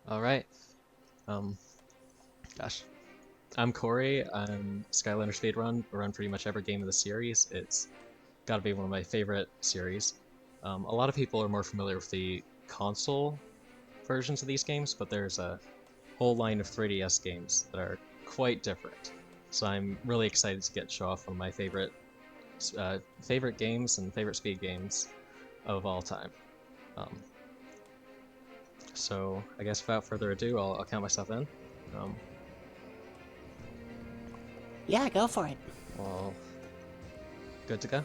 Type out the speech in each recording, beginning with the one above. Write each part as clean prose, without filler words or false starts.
Alright, um, gosh. I'm Kory, I'm Skylanders speedrun. I run pretty much every game of the series. It's gotta be one of my favorite series. A lot of people are more familiar with the console versions of these games, but there's a whole line of 3DS games that are quite different. So I'm really excited to get show off one of my favorite games and favorite speed games of all time. Um, so I guess without further ado, I'll count myself in. Um, Yeah, go for it. well, good to go?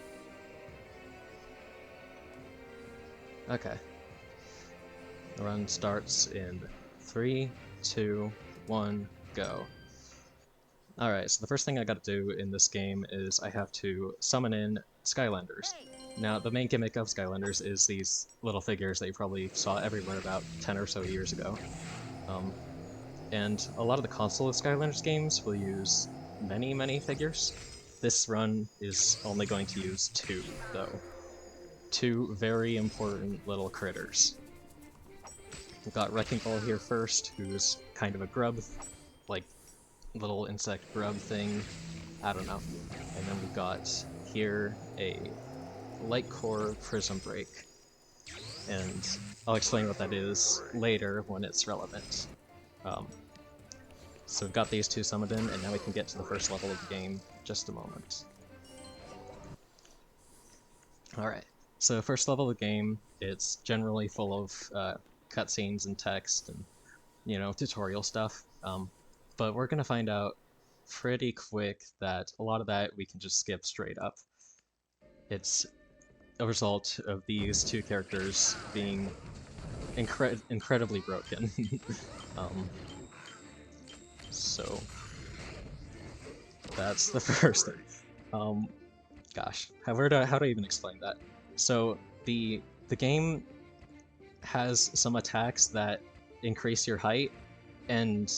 Okay. The run starts in 3, 2, 1, go. Alright, so the first thing I gotta do in this game is I have to summon in Skylanders. Now, the main gimmick of Skylanders is these little figures that you probably saw everywhere about 10 or so years ago. Um, and a lot of the console of Skylanders games will use many figures. This run is only going to use two, though. Two very important little critters. We've got Wrecking Ball here first, who's kind of a grub, like little insect grub thing. I don't know. And then we've got here a Light Core Prism Break. And I'll explain what that is later when it's relevant. Um, so we've got these two summoned in, and now we can get to the first level of the game in just a moment. Alright, so first level of the game, it's generally full of cutscenes and text and, tutorial stuff. But we're going to find out pretty quick that a lot of that we can just skip straight up. It's a result of these two characters being incredibly broken. um, so that's the first thing. Um, gosh, how do I even explain that? So the game has some attacks that increase your height, and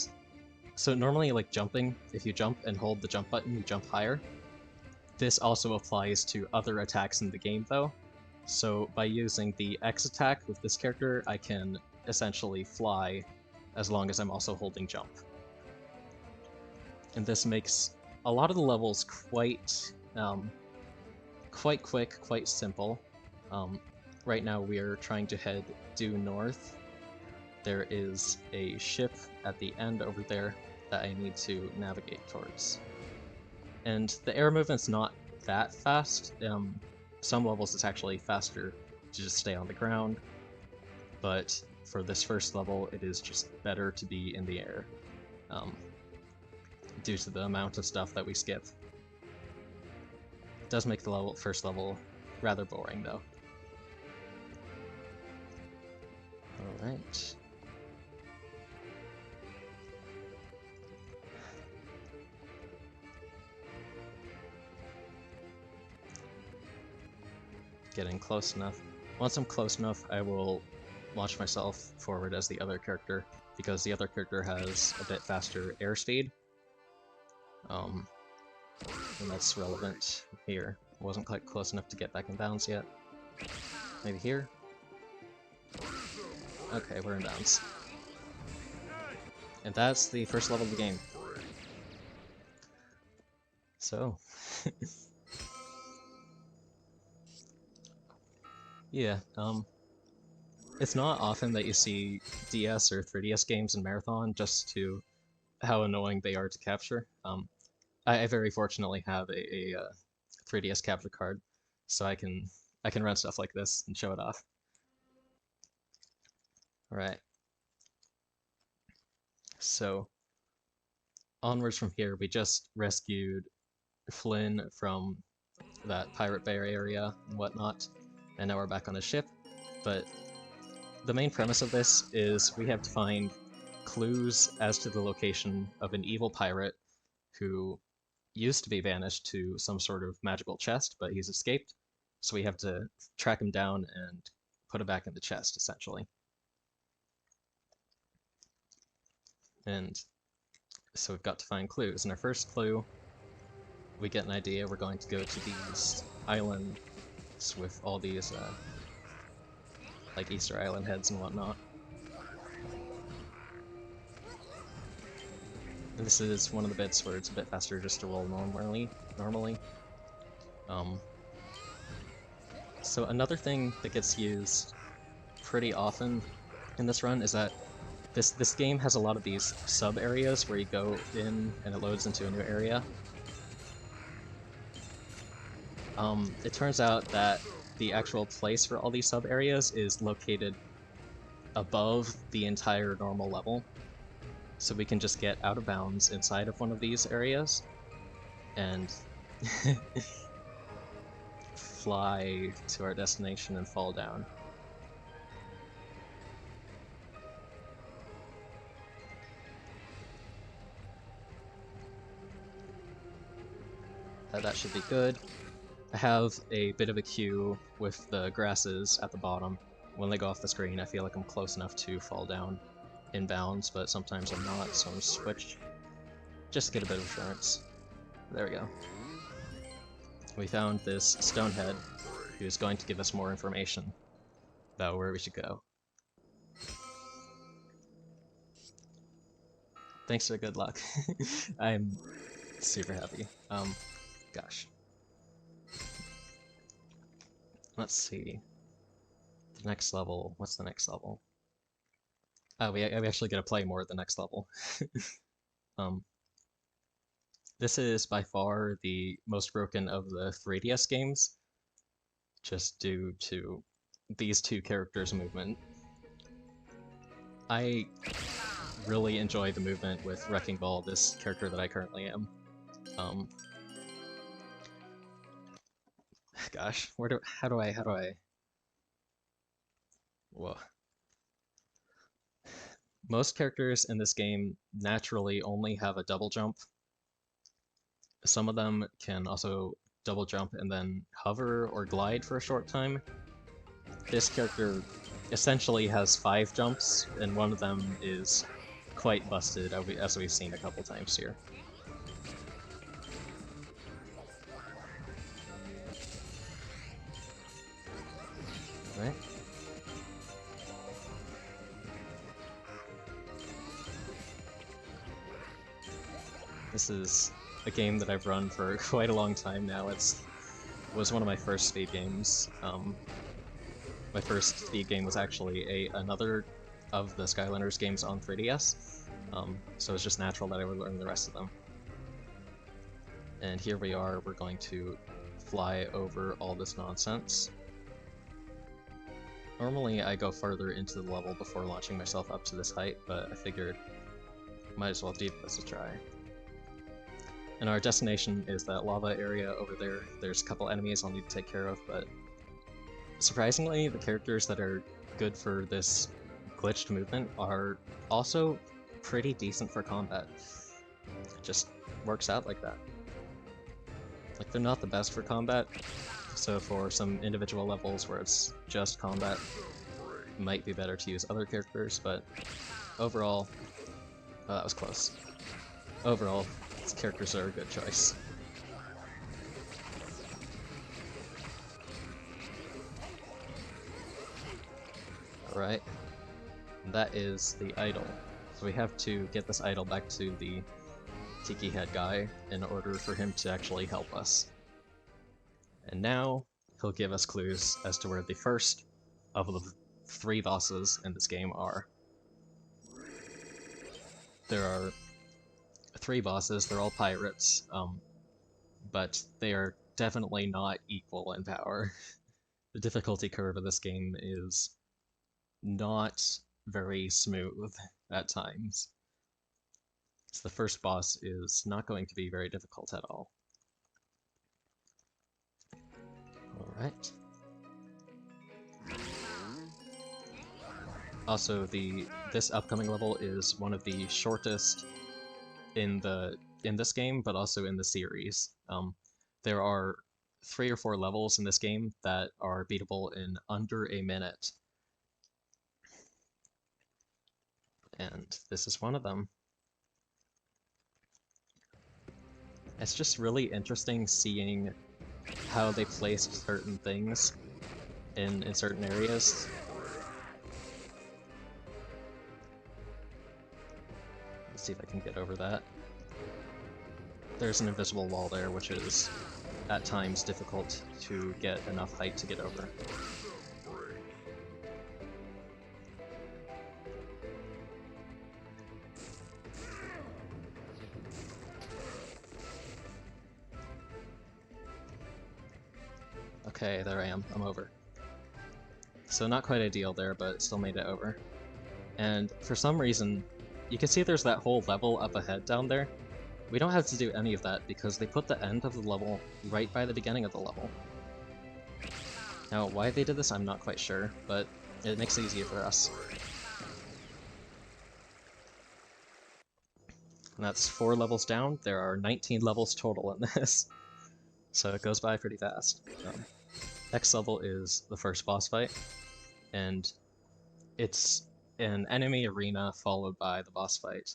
so normally like jumping, if you jump and hold the jump button, you jump higher. This also applies to other attacks in the game though. So by using the X attack with this character, I can essentially fly as long as I'm also holding jump. And this makes a lot of the levels quite quick, quite simple. Right now we're trying to head due north. There is a ship at the end over there that I need to navigate towards. And the air movement's not that fast. Some levels it's actually faster to just stay on the ground, but for this first level it is just better to be in the air, due to the amount of stuff that we skip. It does make the first level rather boring though. Alright. Getting close enough. Once I'm close enough, I will launch myself forward as the other character, because the other character has a bit faster airspeed. And that's relevant here. Wasn't quite close enough to get back in bounds yet. Maybe here? Okay, we're in bounds. And that's the first level of the game. So... yeah, it's not often that you see DS or 3DS games in Marathon just to how annoying they are to capture. I very fortunately have a 3DS capture card, so I can run stuff like this and show it off. Alright. So onwards from here, we just rescued Flynn from that Pirate Bay area and whatnot, and now we're back on the ship. But the main premise of this is we have to find clues as to the location of an evil pirate who used to be banished to some sort of magical chest, but he's escaped. So we have to track him down and put him back in the chest, essentially. And so we've got to find clues. And our first clue, we get an idea we're going to go to these islands with all these, like Easter Island heads and whatnot. And this is one of the bits where it's a bit faster just to roll normally. So another thing that gets used pretty often in this run is that this game has a lot of these sub areas where you go in and it loads into a new area. It turns out that the actual place for all these sub areas is located above the entire normal level. So we can just get out of bounds inside of one of these areas and fly to our destination and fall down. That should be good. I have a bit of a queue with the grasses at the bottom. When they go off the screen, I feel like I'm close enough to fall down in bounds, but sometimes I'm not, so I'm switched just to get a bit of assurance. There we go. We found this stonehead who's going to give us more information about where we should go. Thanks for good luck. I'm super happy. Gosh. Let's see. The next level. What's the next level? Oh, we actually get to play more at the next level. This is by far the most broken of the 3DS games, just due to these two characters' movement. I really enjoy the movement with Wrecking Ball, this character that I currently am. Gosh, how do I... Whoa. Most characters in this game naturally only have a double jump. Some of them can also double jump and then hover or glide for a short time. This character essentially has 5 jumps, and one of them is quite busted, as we've seen a couple times here. Alright. This is a game that I've run for quite a long time now. It was one of my first speed games. My first speed game was actually another of the Skylanders games on 3DS, so it's just natural that I would learn the rest of them. And here we are, we're going to fly over all this nonsense. Normally I go further into the level before launching myself up to this height, but I figured might as well give this a try. And our destination is that lava area over there. There's a couple enemies I'll need to take care of, but surprisingly, the characters that are good for this glitched movement are also pretty decent for combat. It just works out like that. Like, they're not the best for combat, so for some individual levels where it's just combat, it might be better to use other characters, but overall, that was close. Overall, these characters are a good choice. Alright, that is the idol. So we have to get this idol back to the Tiki Head guy in order for him to actually help us. And now, he'll give us clues as to where the first of the 3 bosses in this game are. There are 3 bosses, they're all pirates, but they are definitely not equal in power. The difficulty curve of this game is not very smooth at times. So the first boss is not going to be very difficult at all. Alright. Also, this upcoming level is one of the shortest in this game, but also in the series. There are 3 or 4 levels in this game that are beatable in under a minute. And this is one of them. It's just really interesting seeing how they placed certain things in certain areas. Let's see if I can get over that. There's an invisible wall there, which is at times difficult to get enough height to get over. Okay, there I am. I'm over. So not quite ideal there, but still made it over. And for some reason, you can see there's that whole level up ahead down there. We don't have to do any of that because they put the end of the level right by the beginning of the level. Now, why they did this, I'm not quite sure, but it makes it easier for us. And that's 4 levels down. There are 19 levels total in this, so it goes by pretty fast. Next level is the first boss fight, and it's an enemy arena followed by the boss fight.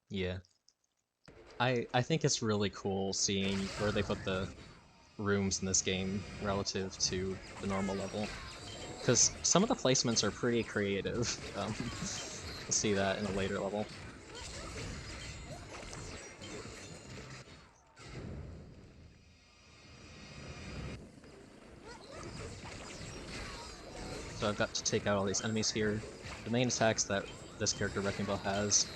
Yeah. I think it's really cool seeing where they put the rooms in this game relative to the normal level, because some of the placements are pretty creative. We'll see that in a later level. So I've got to take out all these enemies here. The main attacks that this character Wrecking Ball has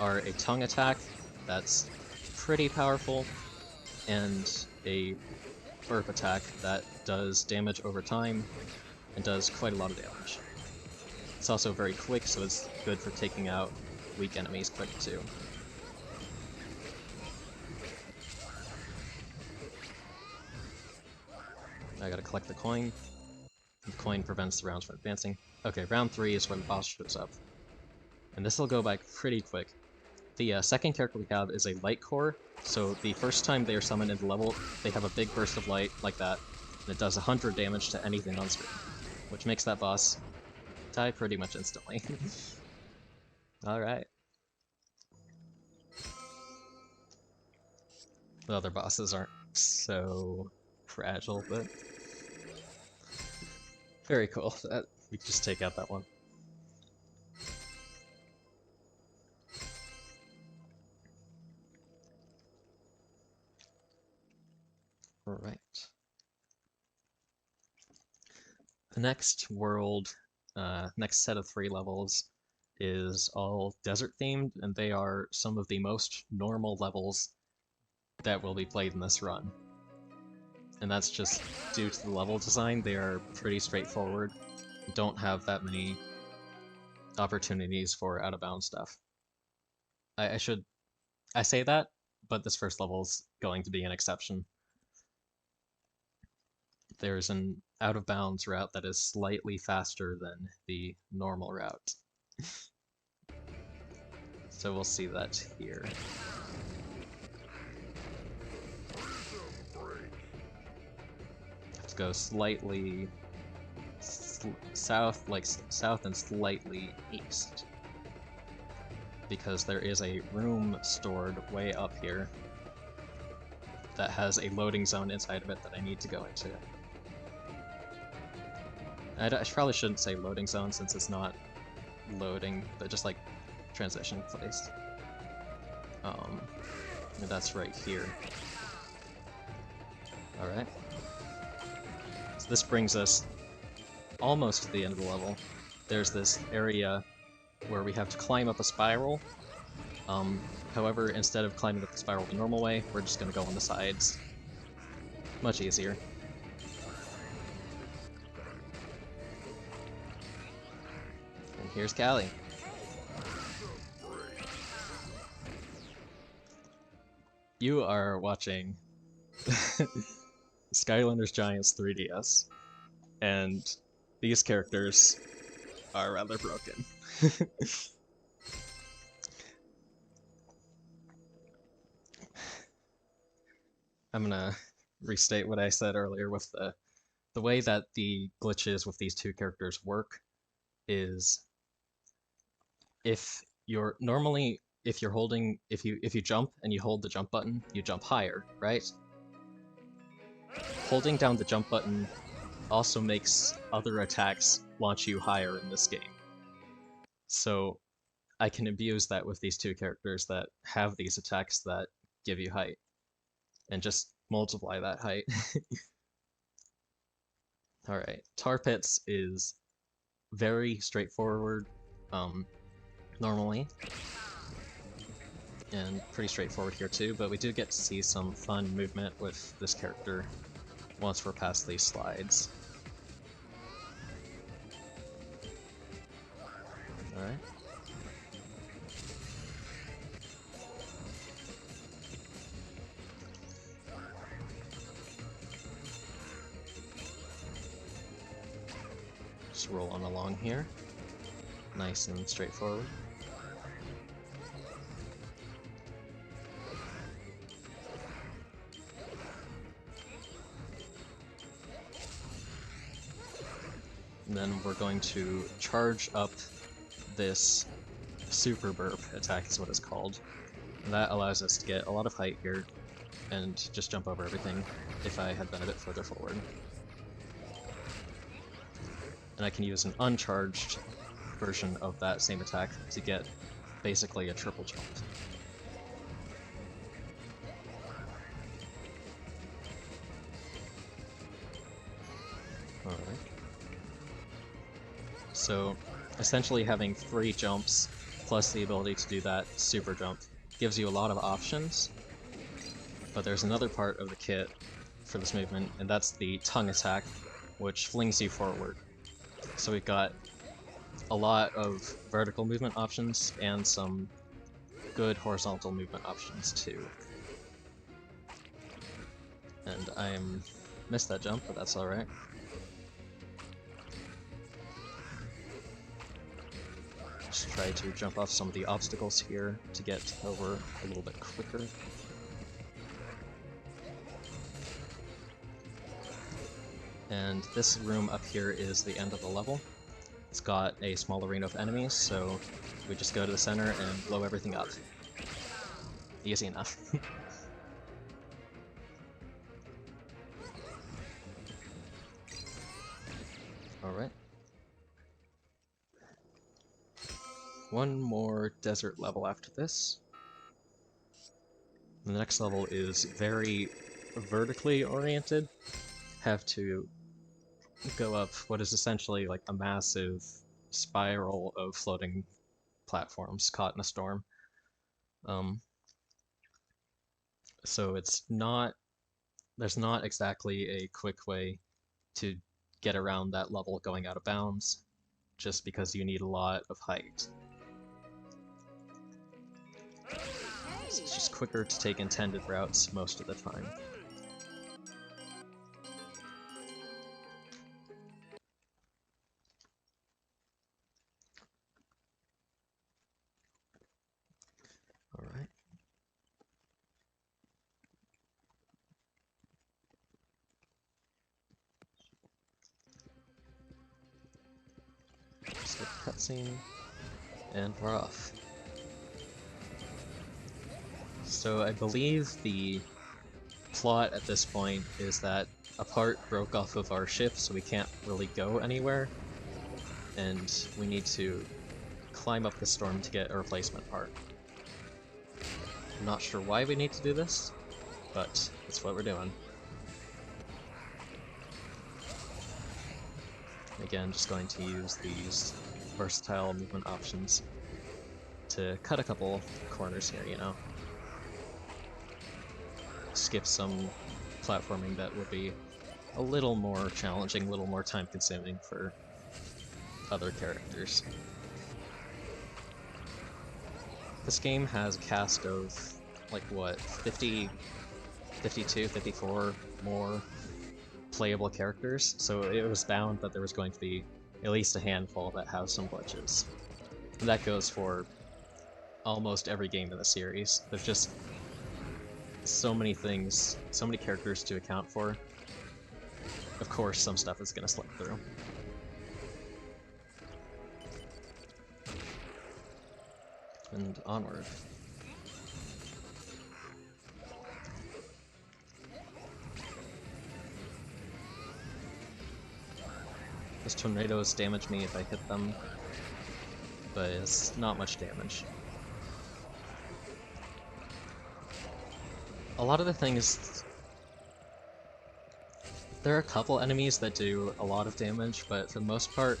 are a tongue attack that's pretty powerful, and a burp attack that does damage over time and does quite a lot of damage. It's also very quick, so it's good for taking out weak enemies quick too. I gotta collect the coin. The coin prevents the rounds from advancing. Okay, round 3 is where the boss shows up. And this will go by pretty quick. The second character we have is a light core, so the first time they are summoned into the level, they have a big burst of light like that, and it does 100 damage to anything on screen, which makes that boss die pretty much instantly. Alright. The other bosses aren't so fragile, but very cool. We can just take out that one. Right. The next world, next set of 3 levels is all desert themed, and they are some of the most normal levels that will be played in this run. And that's just due to the level design. They are pretty straightforward. Don't have that many opportunities for out-of-bounds stuff. I say that, but this first level's going to be an exception. There's an out-of-bounds route that is slightly faster than the normal route. So we'll see that here. Let's go slightly south, like south and slightly east. Because there is a room stored way up here that has a loading zone inside of it that I need to go into. I probably shouldn't say loading zone since it's not loading, but just like transition place. And that's right here. Alright. So this brings us almost to the end of the level. There's this area where we have to climb up a spiral. However, instead of climbing up the spiral the normal way, we're just gonna go on the sides. Much easier. And here's Callie. You are watching Skylanders Giants 3DS, and these characters are rather broken. I'm gonna restate what I said earlier with the way that the glitches with these two characters work is if you're if you jump and you hold the jump button, you jump higher, right? Holding down the jump button also makes other attacks launch you higher in this game. So I can abuse that with these two characters that have these attacks that give you height, and just multiply that height. Alright, Tar Pits is very straightforward, normally, and pretty straightforward here too, but we do get to see some fun movement with this character once we're past these slides. Alright. Just roll on along here. Nice and straightforward. And then we're going to charge up this super burp attack is what it's called. And that allows us to get a lot of height here and just jump over everything if I had been a bit further forward. And I can use an uncharged version of that same attack to get basically a triple jump. Alright. So essentially having 3 jumps plus the ability to do that super jump gives you a lot of options, but there's another part of the kit for this movement, and that's the tongue attack, which flings you forward. So we've got a lot of vertical movement options and some good horizontal movement options too. And I missed that jump, but that's alright. Just try to jump off some of the obstacles here to get over a little bit quicker. And this room up here is the end of the level. It's got a small arena of enemies, so we just go to the center and blow everything up. Easy enough. Alright. One more desert level after this. The next level is very vertically oriented. Have to go up what is essentially like a massive spiral of floating platforms caught in a storm. So there's not exactly a quick way to get around that level going out of bounds, just because you need a lot of height. So it's just quicker to take intended routes most of the time. Alright. Skip cutscene, and we're off. So I believe the plot at this point is that a part broke off of our ship, so we can't really go anywhere, and we need to climb up the storm to get a replacement part. I'm not sure why we need to do this, but that's what we're doing. Again, just going to use these versatile movement options to cut a couple corners here, you know. Skip some platforming that would be a little more challenging, a little more time-consuming for other characters. This game has a cast of, like, what, 50, 52, 54 more playable characters, so it was bound that there was going to be at least a handful that have some glitches. And that goes for almost every game in the series. There's just so many things, so many characters to account for. Of course, some stuff is going to slip through. And onward. because tornadoes damage me if I hit them, but it's not much damage. A lot of the things... There are a couple enemies that do a lot of damage, but for the most part,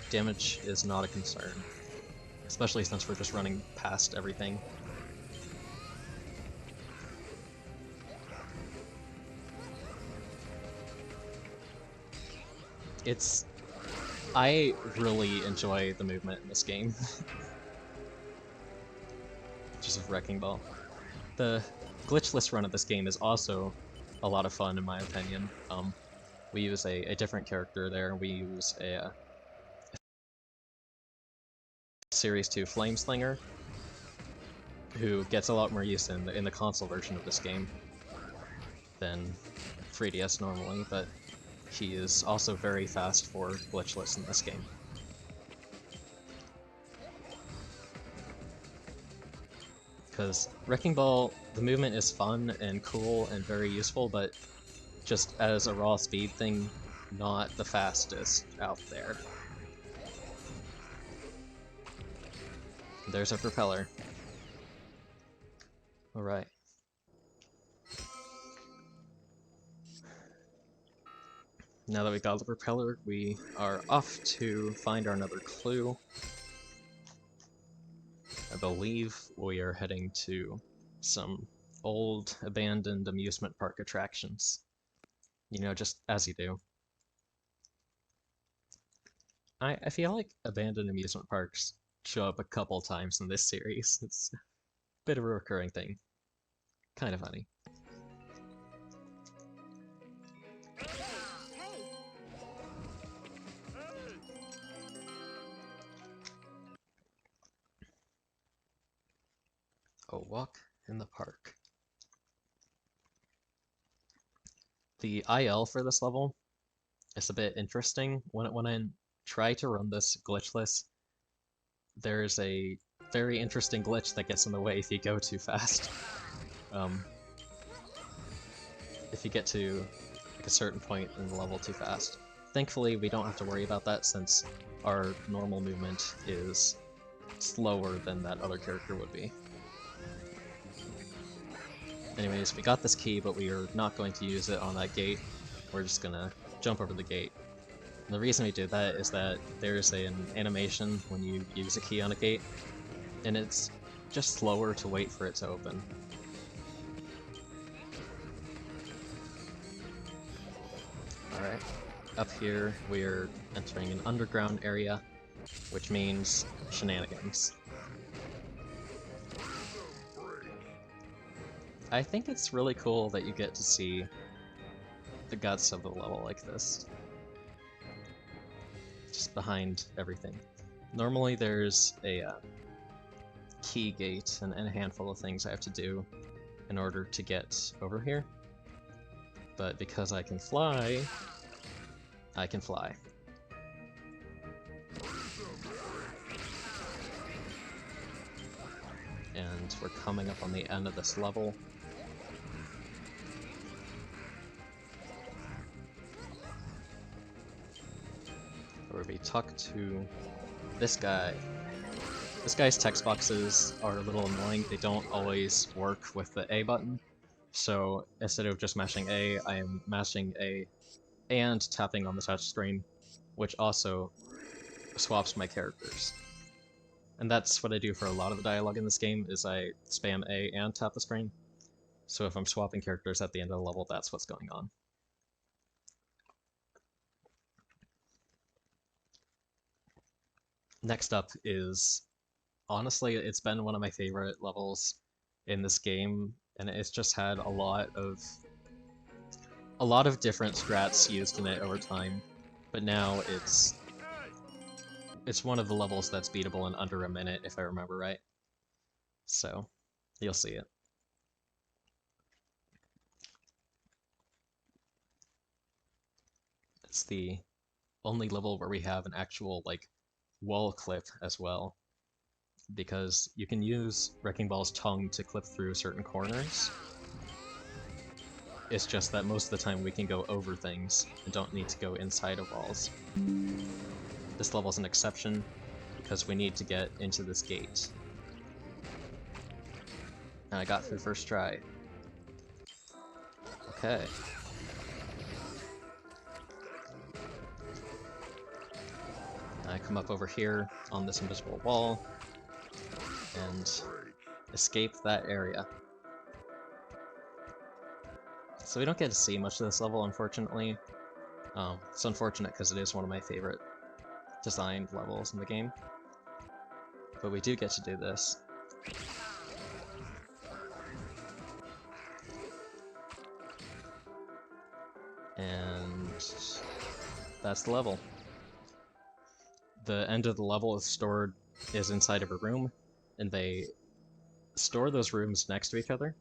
damage is not a concern. Especially since we're just running past everything. I really enjoy the movement in this game. Just a wrecking ball. The glitchless run of this game is also a lot of fun in my opinion. We use a different character there. We use a Series 2 Flameslinger, who gets a lot more use in the console version of this game than 3DS normally, but he is also very fast for glitchless in this game. Because Wrecking Ball, the movement is fun and cool and very useful, but just as a raw speed thing, not the fastest out there. There's our propeller. Alright. Now that we got the propeller, we are off to find our another clue. I believe we are heading to some old, abandoned amusement park attractions. You know, just as you do. I feel like abandoned amusement parks show up a couple times in this series. It's a bit of a recurring thing. Kind of funny. A walk in the park. The IL for this level is a bit interesting. When I try to run this glitchless, there's a very interesting glitch that gets in the way if you go too fast. If you get to like a certain point in the level too fast. Thankfully, we don't have to worry about that since our normal movement is slower than that other character would be. Anyways, we got this key, but we are not going to use it on that gate. We're just gonna jump over the gate. And the reason we do that is that there's an animation when you use a key on a gate, and it's just slower to wait for it to open. Alright, up here we're entering an underground area, which means shenanigans. I think it's really cool that you get to see the guts of the level like this. Just behind everything. Normally there's a key gate and a handful of things I have to do in order to get over here. But because I can fly, I can fly. And we're coming up on the end of this level. Where we talk to this guy. This guy's text boxes are a little annoying. They don't always work with the A button. So instead of just mashing A, I am mashing A and tapping on the touch screen, which also swaps my characters. And that's what I do for a lot of the dialogue in this game, is I spam A and tap the screen. So if I'm swapping characters at the end of the level, that's what's going on. Next up is, honestly, it's been one of my favorite levels in this game, and it's just had a lot of different strats used in it over time, but now it's one of the levels that's beatable in under a minute, if I remember right. So, you'll see it. It's the only level where we have an actual, like, wall clip as well, because you can use Wrecking Ball's tongue to clip through certain corners. It's just that most of the time we can go over things and don't need to go inside of walls. This level's an exception because we need to get into this gate. And I got through first try. Okay. I come up over here on this invisible wall and escape that area. So we don't get to see much of this level, unfortunately. It's unfortunate because it is one of my favorite designed levels in the game. But we do get to do this. And that's the level. The end of the level is inside of a room, and they store those rooms next to each other.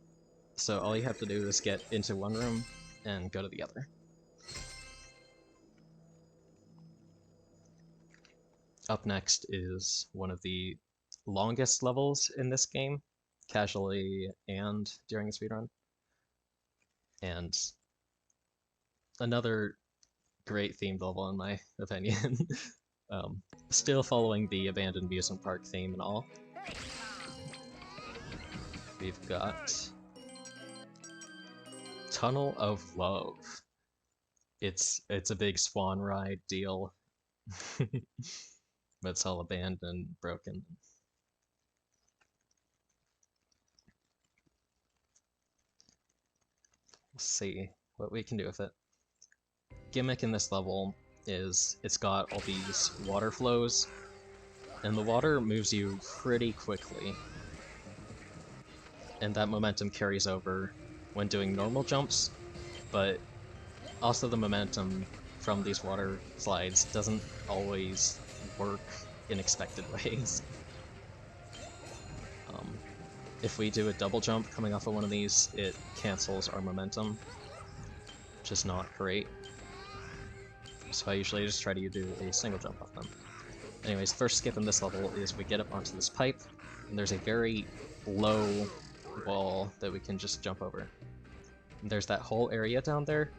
So all you have to do is get into one room and go to the other. Up next is one of the longest levels in this game, casually and during the speedrun. And another great themed level in my opinion. Still following the abandoned amusement park theme and all. We've got Tunnel of Love. It's a big swan ride deal. But it's all abandoned, broken. Let's see what we can do with it. Gimmick in this level is it's got all these water flows, and the water moves you pretty quickly. And that momentum carries over when doing normal jumps, but also the momentum from these water slides doesn't always work in expected ways. If we do a double jump coming off of one of these, it cancels our momentum, which is not great. So I usually just try to do a single jump off them. Anyways, first skip in this level is we get up onto this pipe, and there's a very low wall that we can just jump over. And there's that whole area down there.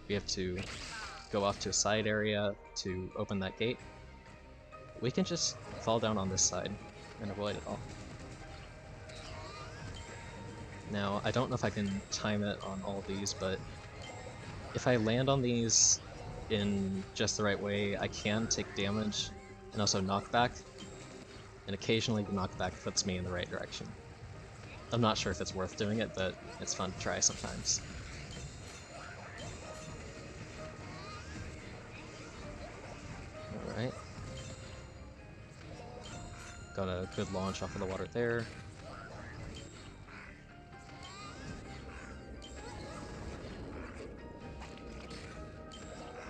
We have to go off to a side area to open that gate. We can just fall down on this side and avoid it all. Now, I don't know if I can time it on all of these, but if I land on these in just the right way, I can take damage and also knockback, and occasionally the knockback puts me in the right direction. I'm not sure if it's worth doing it, but it's fun to try sometimes. Alright. Got a good launch off of the water there.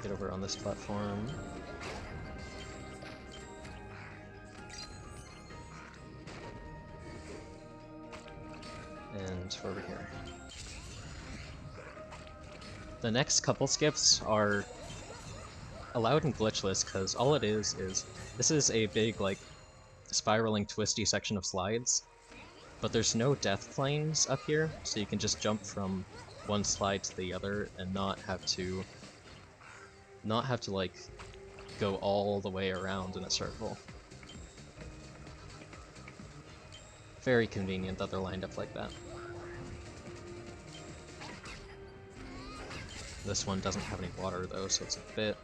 Get over on this platform. And we're over here. The next couple skips are allowed and glitchless because all it is this is a big, like, spiraling twisty section of slides, but there's no death planes up here, so you can just jump from one slide to the other and not have to like go all the way around in a circle. Very convenient that they're lined up like that. This one doesn't have any water though, so it's a bit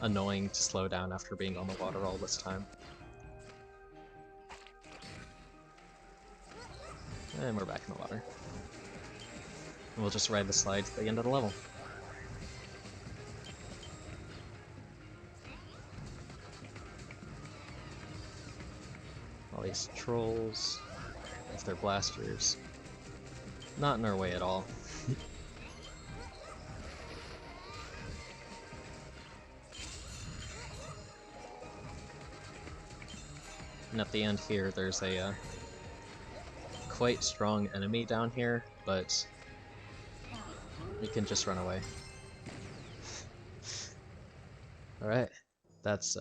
annoying to slow down after being on the water all this time. And we're back in the water. And we'll just ride the slide to the end of the level. All these trolls, with their blasters, not in our way at all. And at the end here, there's a quite strong enemy down here, but we can just run away. Alright, that's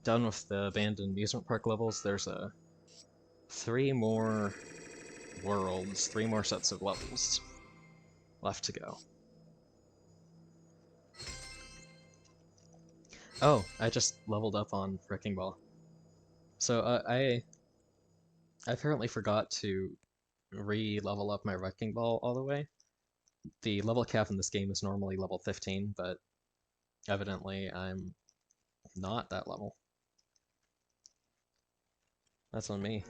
done with the abandoned amusement park levels. There's 3 more worlds, 3 more sets of levels. left to go. Oh, I just leveled up on Wrecking Ball. So I apparently forgot to re-level up my Wrecking Ball all the way. The level cap in this game is normally level 15, but evidently I'm not that level. That's on me.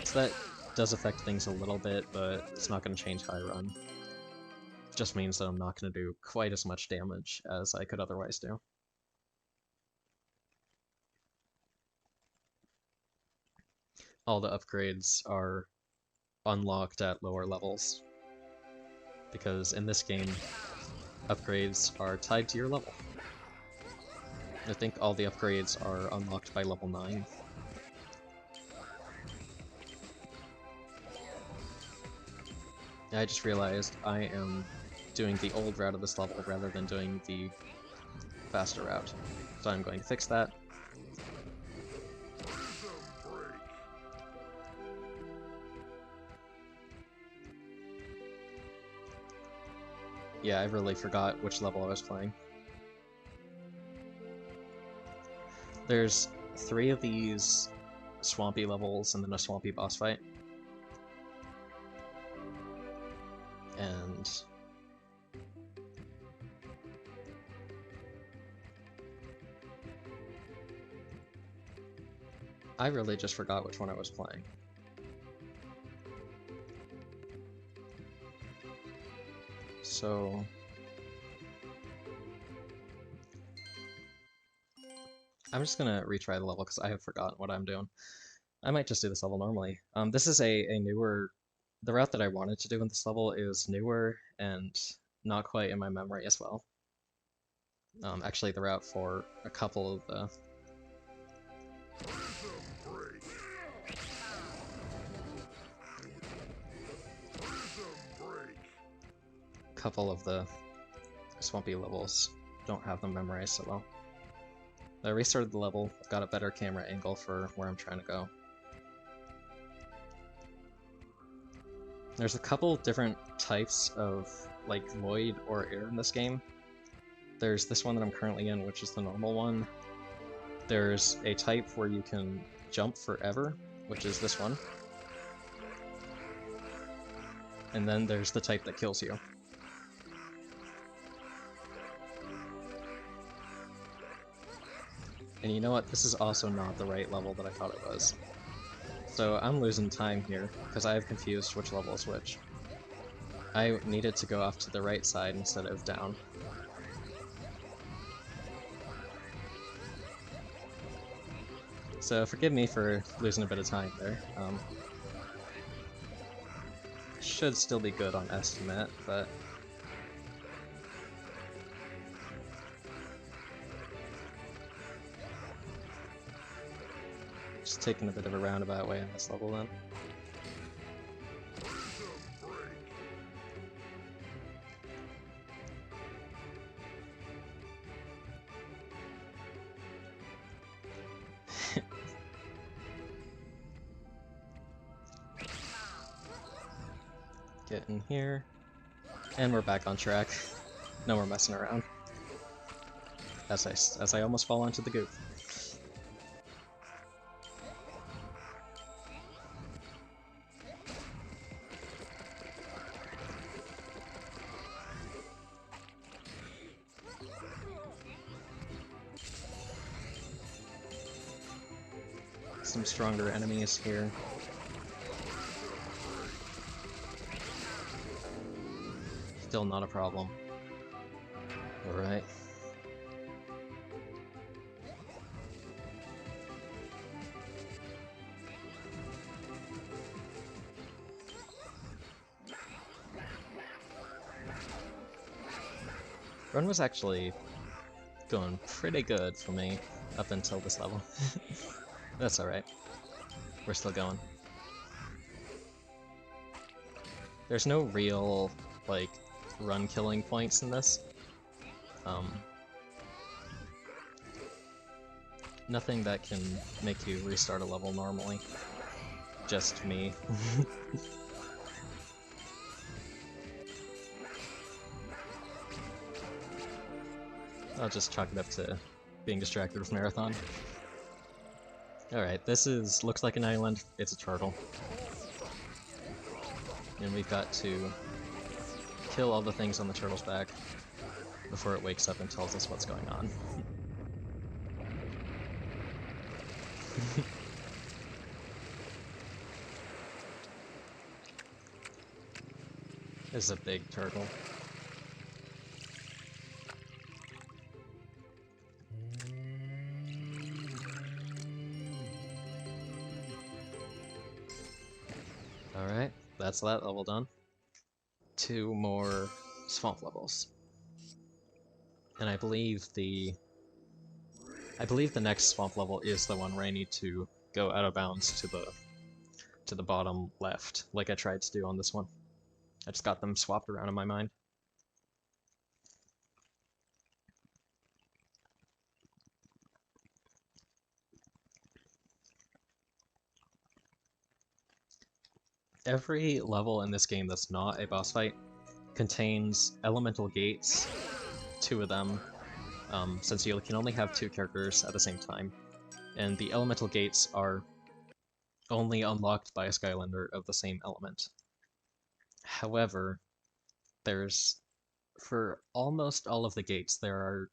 So that does affect things a little bit, but it's not going to change how I run. It just means that I'm not going to do quite as much damage as I could otherwise do. All the upgrades are unlocked at lower levels, because in this game, upgrades are tied to your level. I think all the upgrades are unlocked by level 9. I just realized I am doing the old route of this level rather than doing the faster route. So I'm going to fix that. Yeah, I really forgot which level I was playing. There's 3 of these swampy levels and then a swampy boss fight. And I really just forgot which one I was playing. So I'm just gonna retry the level because I have forgotten what I'm doing. I might just do this level normally. This is a newer... The route that I wanted to do in this level is newer and not quite in my memory as well. Actually, the route for a couple of the... swampy levels don't have them memorized so well. I restarted the level, got a better camera angle for where I'm trying to go. There's a couple different types of, like, void or air in this game. There's this one that I'm currently in, which is the normal one. There's a type where you can jump forever, which is this one. And then there's the type that kills you. And you know what? This is also not the right level that I thought it was. So I'm losing time here, because I have confused which level is which. I needed to go off to the right side instead of down. So forgive me for losing a bit of time there. Should still be good on estimate, but... Just taking a bit of a roundabout way on this level then. Get in here. And we're back on track. No more messing around. As I almost fall onto the goop. Some stronger enemies here. Still not a problem. Alright. Run was actually going pretty good for me up until this level. That's alright. We're still going. There's no real, like, run killing points in this. Nothing that can make you restart a level normally. Just me. I'll just chalk it up to being distracted with Marathon. Alright, looks like an island. It's a turtle. And we've got to kill all the things on the turtle's back before it wakes up and tells us what's going on. This is a big turtle. Alright, that's that level done. 2 more swamp levels. And I believe the next swamp level is the one where I need to go out of bounds to the bottom left, like I tried to do on this one. I just got them swapped around in my mind. Every level in this game that's not a boss fight contains elemental gates, 2 of them, since you can only have 2 characters at the same time. And the elemental gates are only unlocked by a Skylander of the same element. However, for almost all of the gates, there are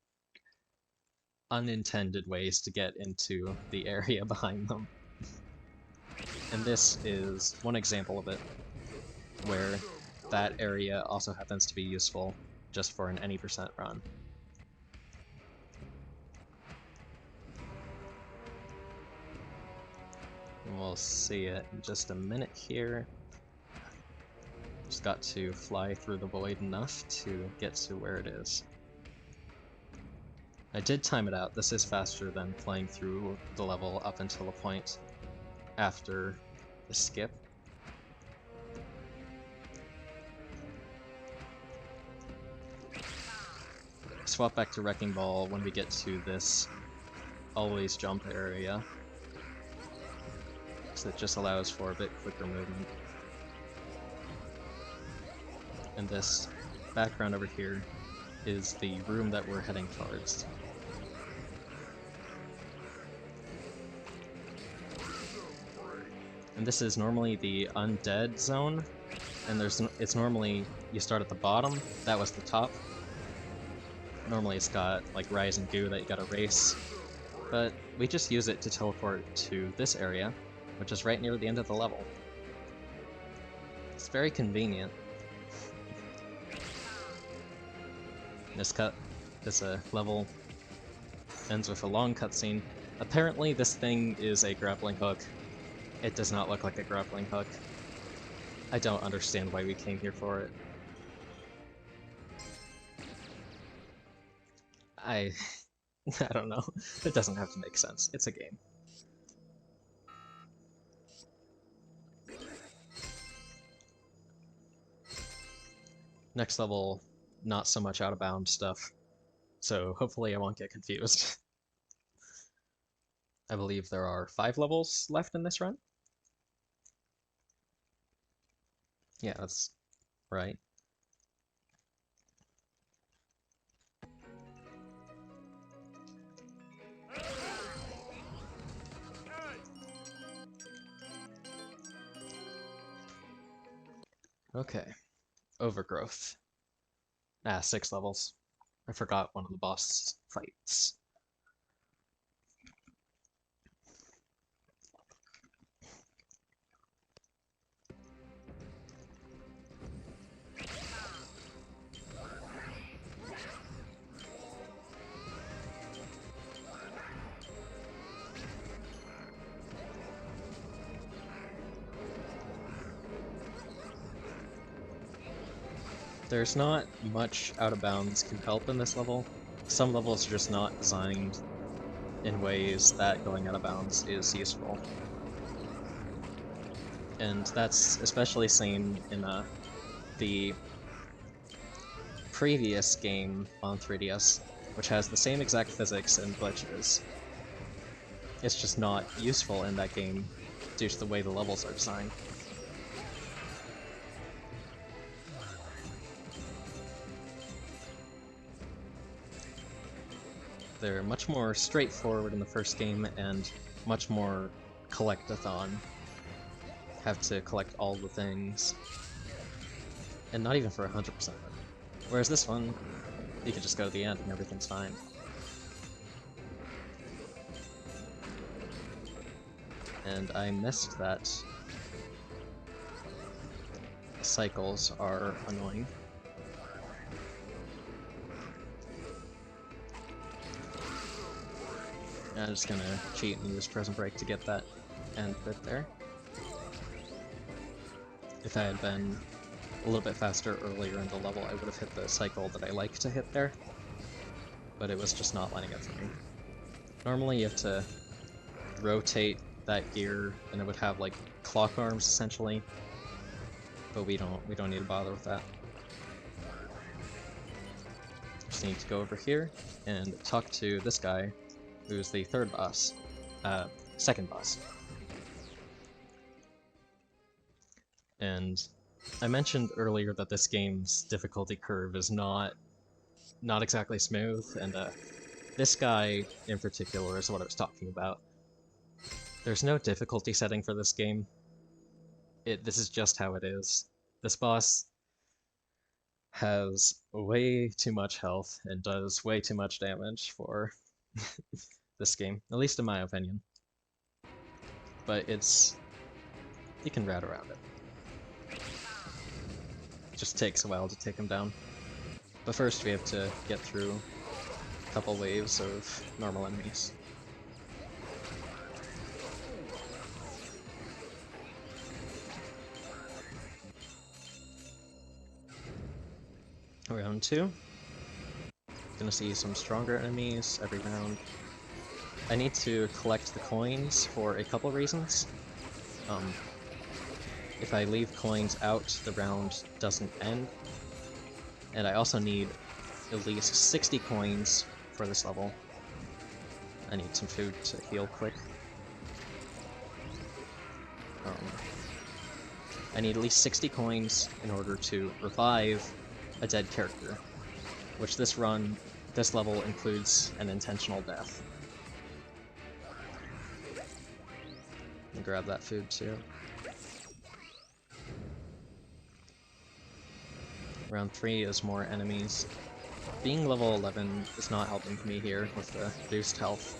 unintended ways to get into the area behind them. And this is one example of it, where that area also happens to be useful just for an any % run. And we'll see it in just a minute here. Just got to fly through the void enough to get to where it is. I did time it out. This is faster than flying through the level up until a point after the skip. Swap back to Wrecking Ball when we get to this always jump area. So it just allows for a bit quicker movement. And this background over here is the room that we're heading towards. And this is normally the undead zone, and it's normally, you start at the bottom, that was the top. Normally it's got like rise and goo that you gotta race, but we just use it to teleport to this area, which is right near the end of the level. It's very convenient. This level ends with a long cutscene. Apparently this thing is a grappling hook. It does not look like a grappling hook. I don't understand why we came here for it. I don't know. It doesn't have to make sense. It's a game. Next level, not so much out-of-bounds stuff, so hopefully I won't get confused. I believe there are 5 levels left in this run? Yeah, that's right. Okay. Overgrowth. 6 levels. I forgot one of the boss fights. There's not much out of bounds can help in this level. Some levels are just not designed in ways that going out of bounds is useful. And that's especially seen in the previous game on 3DS, which has the same exact physics and glitches. It's just not useful in that game due to the way the levels are designed. They're much more straightforward in the first game and much more collect-a-thon. Have to collect all the things. And not even for 100% of it. Whereas this one, you can just go to the end and everything's fine. And I missed that cycles are annoying. I'm just gonna cheat and use Prison Break to get that end bit there. If I had been a little bit faster earlier in the level, I would have hit the cycle that I like to hit there, but it was just not lining up for me. Normally you have to rotate that gear and it would have like clock arms essentially, but we don't need to bother with that. Just need to go over here and talk to this guy, who's the third boss, second boss. And I mentioned earlier that this game's difficulty curve is not exactly smooth, and this guy in particular is what I was talking about. There's no difficulty setting for this game. This is just how it is. This boss has way too much health and does way too much damage for this game, at least in my opinion. But you can rat around it. It just takes a while to take him down. But first we have to get through a couple waves of normal enemies. Round 2. Gonna see some stronger enemies every round. I need to collect the coins for a couple reasons. If I leave coins out, the round doesn't end. And I also need at least 60 coins for this level. I need some food to heal quick. I need at least 60 coins in order to revive a dead character, which this level includes an intentional death. And grab that food too. Round 3 is more enemies. Being level 11 is not helping me here with the reduced health.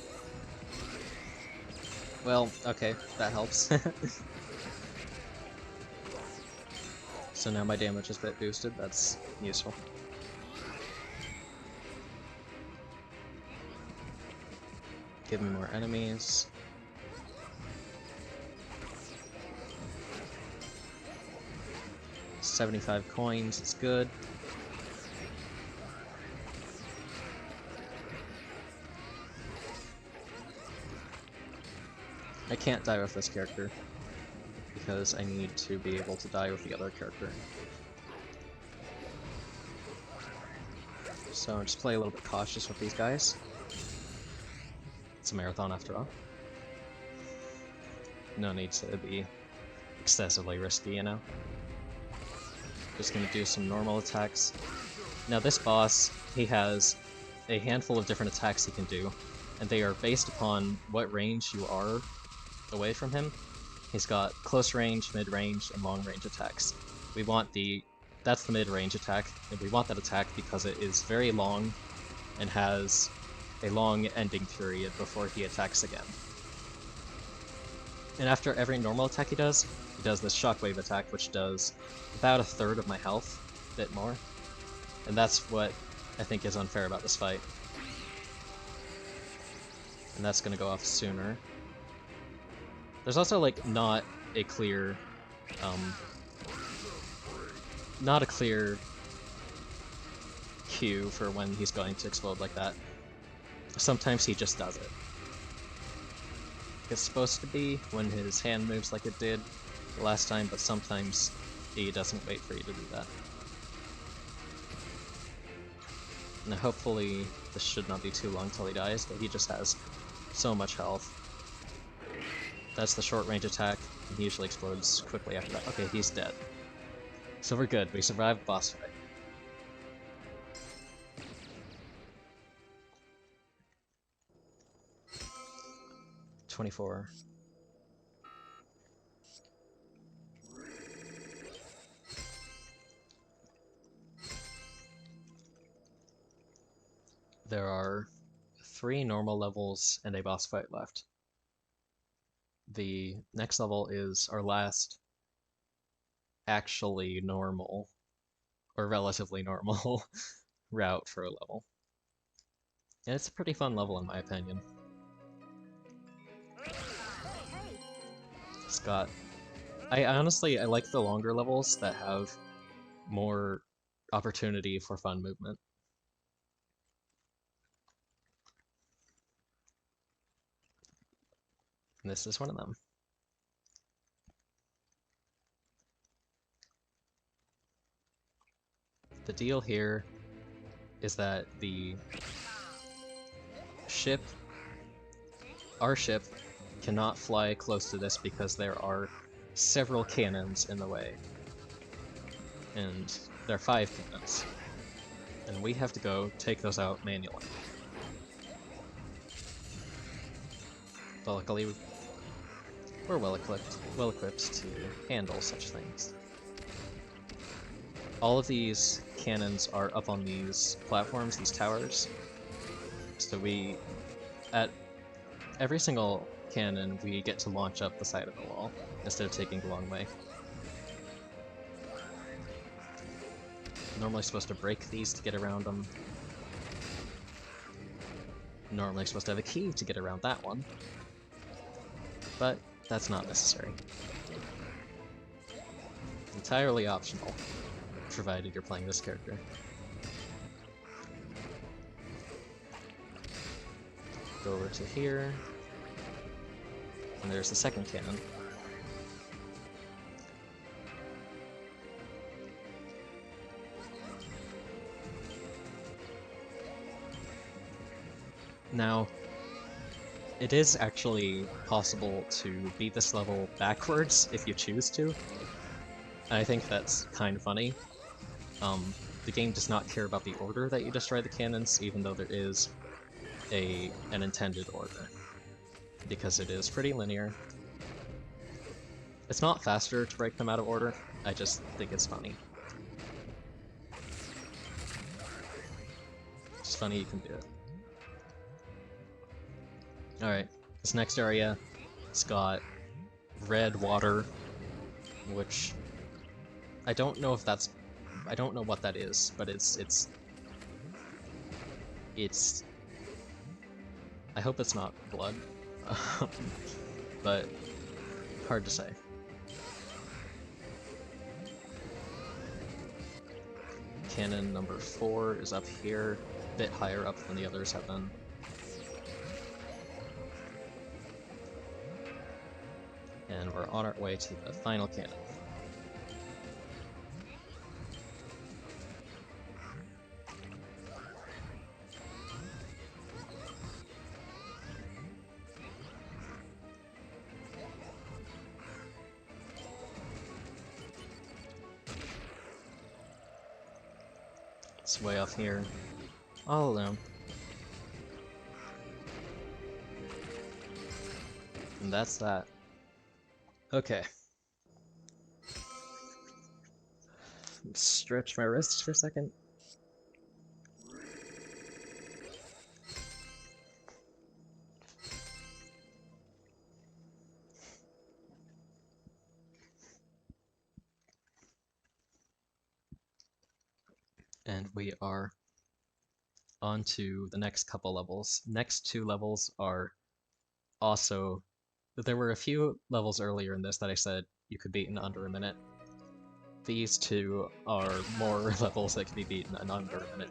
Well, okay, that helps. So now my damage is a bit boosted, that's useful. Give me more enemies. $75 coins, it's good. I can't die with this character, because I need to be able to die with the other character. So just play a little bit cautious with these guys. It's a marathon after all. No need to be excessively risky, you know? Just gonna do some normal attacks. Now this boss, he has a handful of different attacks he can do, and they are based upon what range you are away from him. He's got close range, mid-range, and long-range attacks. That's the mid-range attack, and we want that attack because it is very long and has a long ending period before he attacks again. And after every normal attack he does this shockwave attack, which does about a third of my health, a bit more. And that's what I think is unfair about this fight. And that's gonna go off sooner. There's also, like, not a clear cue for when he's going to explode like that. Sometimes he just does it. It's supposed to be when his hand moves like it did the last time, but sometimes he doesn't wait for you to do that. Now hopefully this should not be too long till he dies, but he just has so much health. That's the short range attack, and he usually explodes quickly after that. Okay, he's dead. So we're good, we survived the boss fight. 24. There are 3 normal levels and a boss fight left. The next level is our last actually normal, or relatively normal, route for a level. And it's a pretty fun level in my opinion. It's got... I honestly like the longer levels that have more opportunity for fun movement. And this is one of them. The deal here is that the ship, our ship, cannot fly close to this because there are several cannons in the way. And there are 5 cannons. And we have to go take those out manually. But luckily, we're well equipped to handle such things. All of these cannons are up on these platforms, these towers. So at every single cannon, we get to launch up the side of the wall, instead of taking the long way. Normally supposed to break these to get around them. Normally supposed to have a key to get around that one. But that's not necessary. Entirely optional, provided you're playing this character. Go over to here, and there's the second cannon. Now, it is actually possible to beat this level backwards if you choose to. And I think that's kind of funny. The game does not care about the order that you destroy the cannons, even though there is an intended order, because it is pretty linear. It's not faster to break them out of order, I just think it's funny. It's funny you can do it. Alright, this next area, it's got red water, which I don't know what that is, but it's I hope it's not blood, but hard to say. Cannon number 4 is up here, a bit higher up than the others have been. And we're on our way to the final cannon. It's way off here, all alone. And that's that. Okay. Stretch my wrists for a second. And we are on to the next couple levels. Next 2 levels are also... There were a few levels earlier in this that I said you could beat in under a minute. These 2 are more levels that can be beaten in under a minute,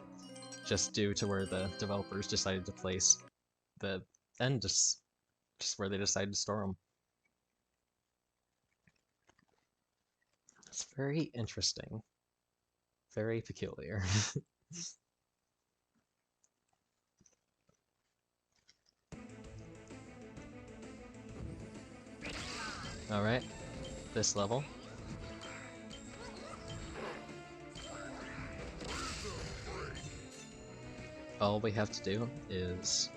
just due to where the developers decided to place the end, just where they decided to store them. It's very interesting. Very peculiar. Alright, this level. All we have to do is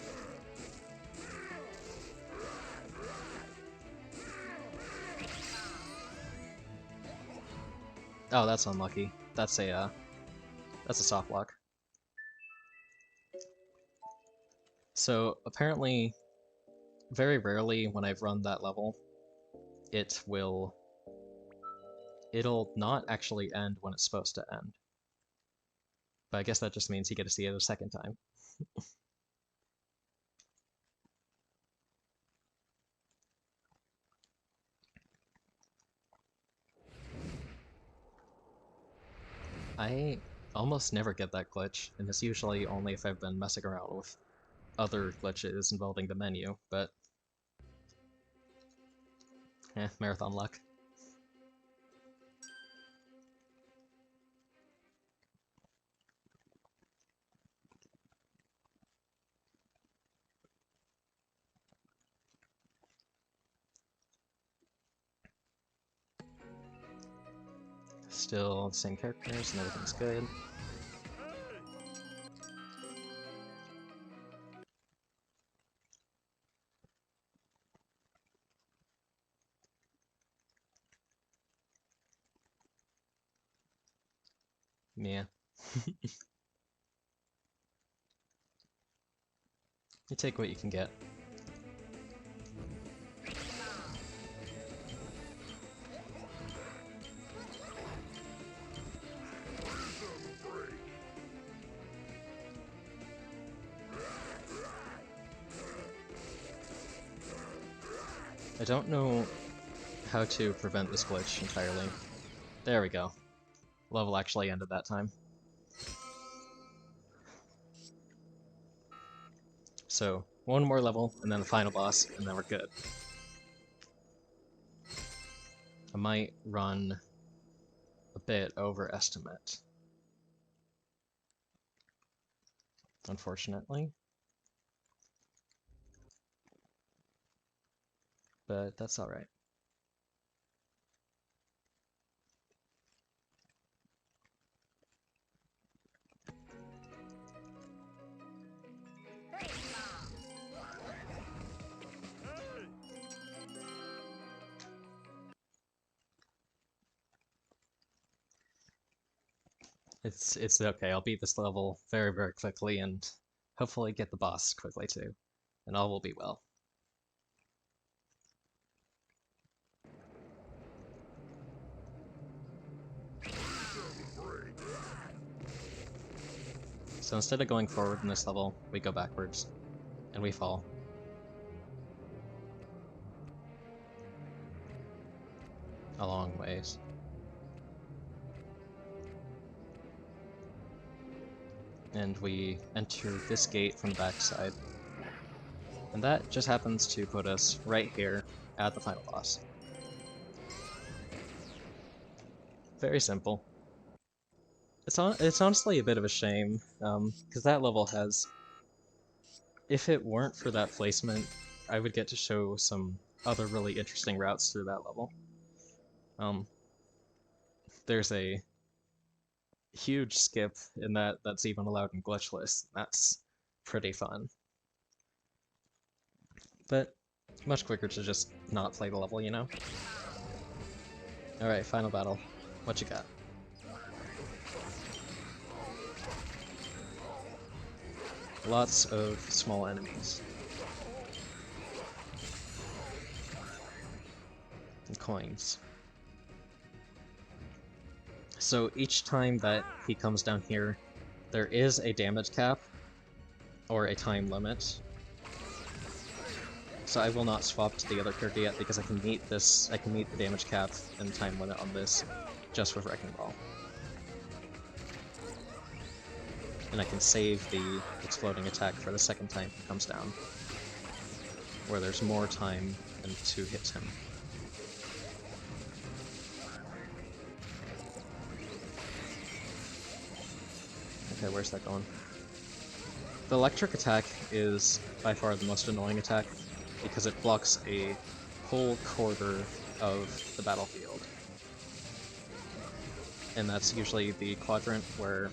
Oh, that's unlucky. That's a soft block. So apparently, very rarely when I've run that level, it'll not actually end when it's supposed to end. But I guess that just means you get to see it a second time. I almost never get that glitch, and it's usually only if I've been messing around with other glitches involving the menu, but marathon luck. Still the same characters and everything's good. Yeah. You take what you can get. I don't know how to prevent this glitch entirely. There we go. Level actually ended that time. So, one more level, and then a final boss, and then we're good. I might run a bit over estimate, unfortunately. But that's alright. It's okay, I'll beat this level very, very quickly and hopefully get the boss quickly too. And all will be well. So instead of going forward in this level, we go backwards. And we fall. A long ways. And we enter this gate from the backside. And that just happens to put us right here at the final boss. Very simple. It's honestly a bit of a shame, because that level has... If it weren't for that placement, I would get to show some other really interesting routes through that level. There's a huge skip in that's even allowed in glitchless. That's pretty fun. But much quicker to just not play the level, you know? Alright, final battle. What you got? Lots of small enemies. And coins. So each time that he comes down here, there is a damage cap, or a time limit. So I will not swap to the other character yet because I can meet the damage cap and time limit on this just with Wrecking Ball. And I can save the exploding attack for the second time he comes down, where there's more time to hit him. Okay, where's that going? The electric attack is by far the most annoying attack, because it blocks a whole quarter of the battlefield. And that's usually the quadrant where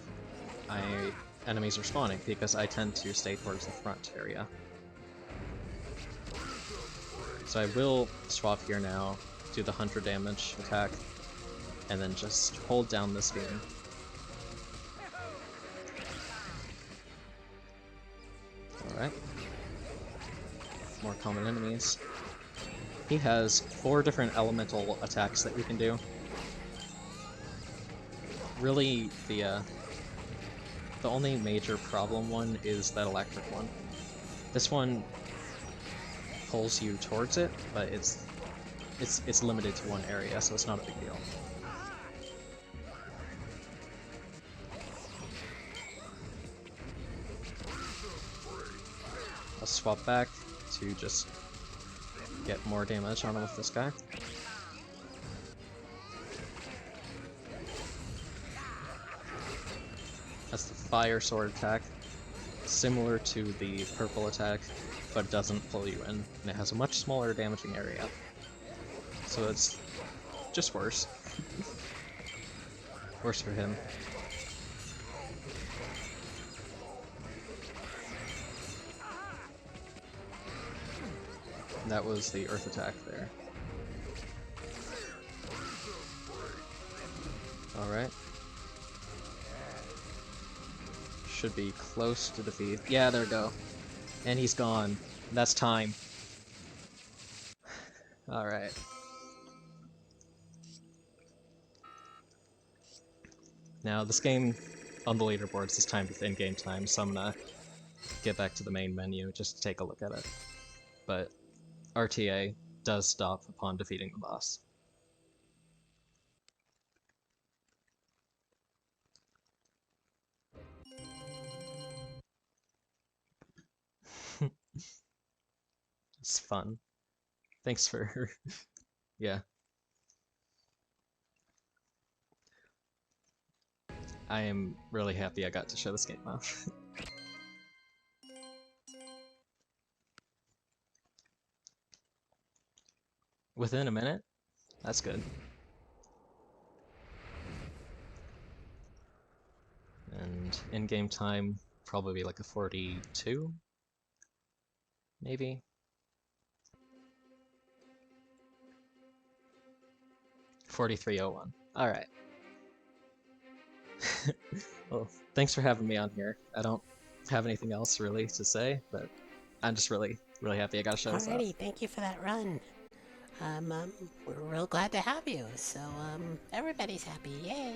enemies are spawning, because I tend to stay towards the front area. So I will swap here now, do the 100 damage attack, and then just hold down this beam. Alright. More common enemies. He has 4 different elemental attacks that we can do. Really, the only major problem one is that electric one. This one pulls you towards it, but it's limited to one area, so it's not a big deal. I'll swap back to just get more damage on him with this guy. That's the fire sword attack, similar to the purple attack, but it doesn't pull you in, and it has a much smaller damaging area. So it's just worse. Worse for him. That was the earth attack there. Alright. Should be close to defeat. Yeah, there we go. And he's gone. That's time. Alright. Now, this game on the leaderboards is timed with in-game time, so I'm gonna get back to the main menu just to take a look at it. But RTA does stop upon defeating the boss. It's fun. Thanks for... yeah. I am really happy I got to show this game off. Within a minute? That's good. And in-game time, probably like a 42? Maybe? 4301. Alright. Well, thanks for having me on here. I don't have anything else really to say, but I'm just really happy I got to show this off. Alrighty, thank you for that run. We're real glad to have you. So, everybody's happy. Yay!